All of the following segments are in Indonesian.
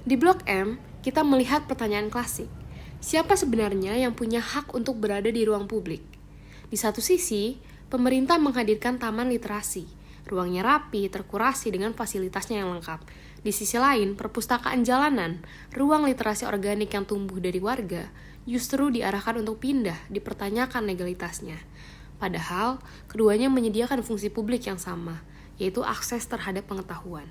Di Blok M, kita melihat pertanyaan klasik. Siapa sebenarnya yang punya hak untuk berada di ruang publik? Di satu sisi, pemerintah menghadirkan taman literasi. Ruangnya rapi, terkurasi dengan fasilitasnya yang lengkap. Di sisi lain, perpustakaan jalanan, ruang literasi organik yang tumbuh dari warga, justru diarahkan untuk pindah, dipertanyakan legalitasnya. Padahal, keduanya menyediakan fungsi publik yang sama, yaitu akses terhadap pengetahuan.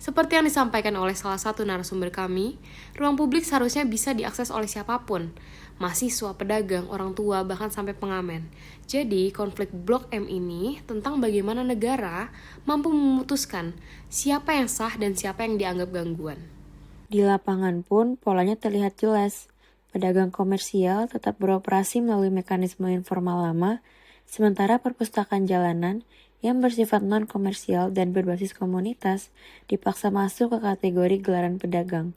Seperti yang disampaikan oleh salah satu narasumber kami, ruang publik seharusnya bisa diakses oleh siapapun, mahasiswa, pedagang, orang tua, bahkan sampai pengamen. Jadi, konflik Blok M ini tentang bagaimana negara mampu memutuskan siapa yang sah dan siapa yang dianggap gangguan. Di lapangan pun polanya terlihat jelas. Pedagang komersial tetap beroperasi melalui mekanisme informal lama, sementara perpustakaan jalanan yang bersifat non-komersial dan berbasis komunitas dipaksa masuk ke kategori gelaran pedagang.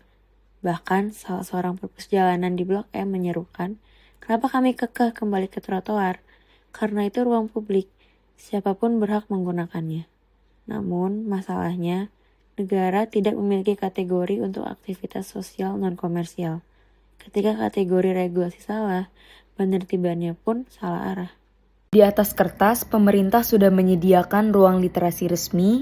Bahkan salah seorang perpus jalanan di Blok M menyerukan, kenapa kami kekeh kembali ke trotoar? Karena itu ruang publik, siapapun berhak menggunakannya. Namun masalahnya, negara tidak memiliki kategori untuk aktivitas sosial non-komersial. Ketika kategori regulasi salah, penertibannya pun salah arah. Di atas kertas, pemerintah sudah menyediakan ruang literasi resmi,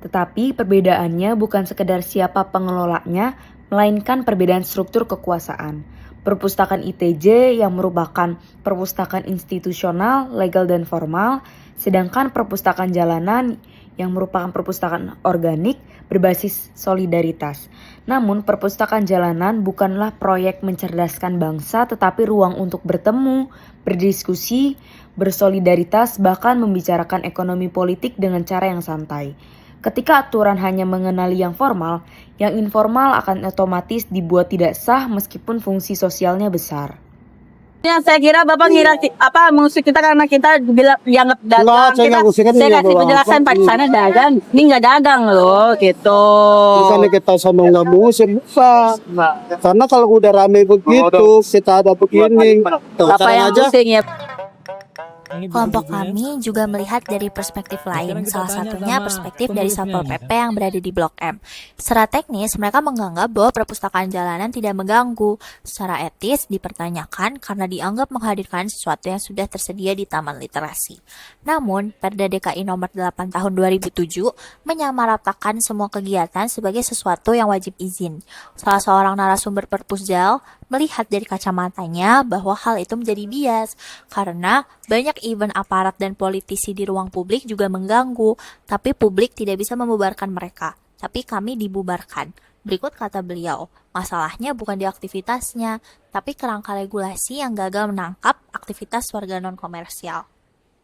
tetapi perbedaannya bukan sekedar siapa pengelolanya, melainkan perbedaan struktur kekuasaan. Perpustakaan ITJ yang merupakan perpustakaan institusional, legal dan formal, sedangkan perpustakaan jalanan yang merupakan perpustakaan organik berbasis solidaritas. Namun, perpustakaan jalanan bukanlah proyek mencerdaskan bangsa, tetapi ruang untuk bertemu, berdiskusi, bersolidaritas, bahkan membicarakan ekonomi politik dengan cara yang santai. Ketika aturan hanya mengenali yang formal, yang informal akan otomatis dibuat tidak sah meskipun fungsi sosialnya besar. Ya, saya kira Bapak ngira mengusik kita karena kita dianggap dagang. Saya kasih penjelasan Pak, di sana dagang, ini nggak dagang loh, gitu. Bukannya kita sama nggak mengusik, Pak. Karena kalau udah rame begitu, kita ada begini. Apa yang pusing ya? Kelompok kami juga melihat dari perspektif lain, salah satunya perspektif dari Satpol PP yang berada di Blok M. Secara teknis, mereka menganggap bahwa perpustakaan jalanan tidak mengganggu. Secara etis, dipertanyakan karena dianggap menghadirkan sesuatu yang sudah tersedia di Taman Literasi. Namun, Perda DKI nomor 8 tahun 2007 menyamaratakan semua kegiatan sebagai sesuatu yang wajib izin. Salah seorang narasumber Perpusjal melihat dari kacamatanya bahwa hal itu menjadi bias, karena banyak event aparat dan politisi di ruang publik juga mengganggu, tapi publik tidak bisa membubarkan mereka, tapi kami dibubarkan. Berikut kata beliau, masalahnya bukan di aktivitasnya, tapi kerangka regulasi yang gagal menangkap aktivitas warga non-komersial.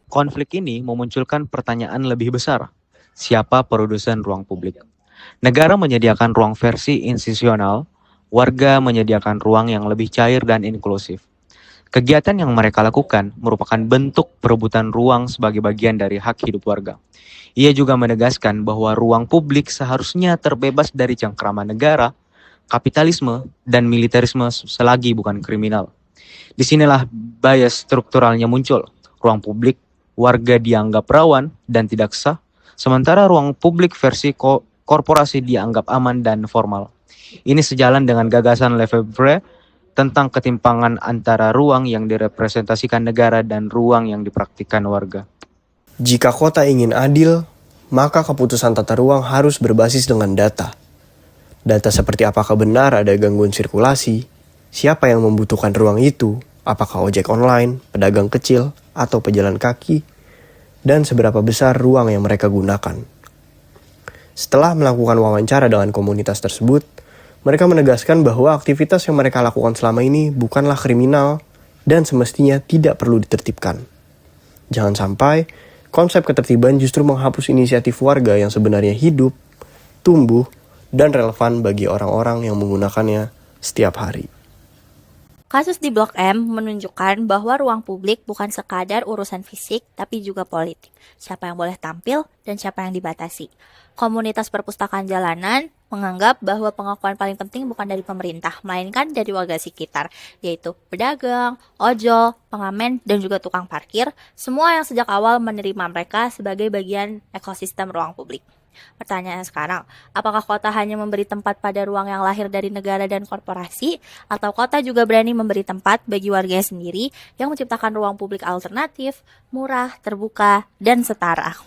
Konflik ini memunculkan pertanyaan lebih besar. Siapa produsen ruang publik? Negara menyediakan ruang versi institusional, warga menyediakan ruang yang lebih cair dan inklusif. Kegiatan yang mereka lakukan merupakan bentuk perebutan ruang sebagai bagian dari hak hidup warga. Ia juga menegaskan bahwa ruang publik seharusnya terbebas dari cengkraman negara, kapitalisme, dan militerisme selagi bukan kriminal. Disinilah bias strukturalnya muncul. Ruang publik, warga dianggap rawan dan tidak sah, sementara ruang publik versi korporasi dianggap aman dan formal. Ini sejalan dengan gagasan Lefebvre tentang ketimpangan antara ruang yang direpresentasikan negara dan ruang yang dipraktikkan warga. Jika kota ingin adil, maka keputusan tata ruang harus berbasis dengan data. Data seperti apakah benar ada gangguan sirkulasi, siapa yang membutuhkan ruang itu, apakah ojek online, pedagang kecil, atau pejalan kaki, dan seberapa besar ruang yang mereka gunakan. Setelah melakukan wawancara dengan komunitas tersebut, mereka menegaskan bahwa aktivitas yang mereka lakukan selama ini bukanlah kriminal dan semestinya tidak perlu ditertibkan. Jangan sampai konsep ketertiban justru menghapus inisiatif warga yang sebenarnya hidup, tumbuh, dan relevan bagi orang-orang yang menggunakannya setiap hari. Kasus di Blok M menunjukkan bahwa ruang publik bukan sekadar urusan fisik, tapi juga politik. Siapa yang boleh tampil dan siapa yang dibatasi. Komunitas perpustakaan jalanan menganggap bahwa pengakuan paling penting bukan dari pemerintah, melainkan dari warga sekitar, yaitu pedagang, ojol, pengamen, dan juga tukang parkir, semua yang sejak awal menerima mereka sebagai bagian ekosistem ruang publik. Pertanyaannya sekarang, apakah kota hanya memberi tempat pada ruang yang lahir dari negara dan korporasi, atau kota juga berani memberi tempat bagi warganya sendiri yang menciptakan ruang publik alternatif, murah, terbuka, dan setara?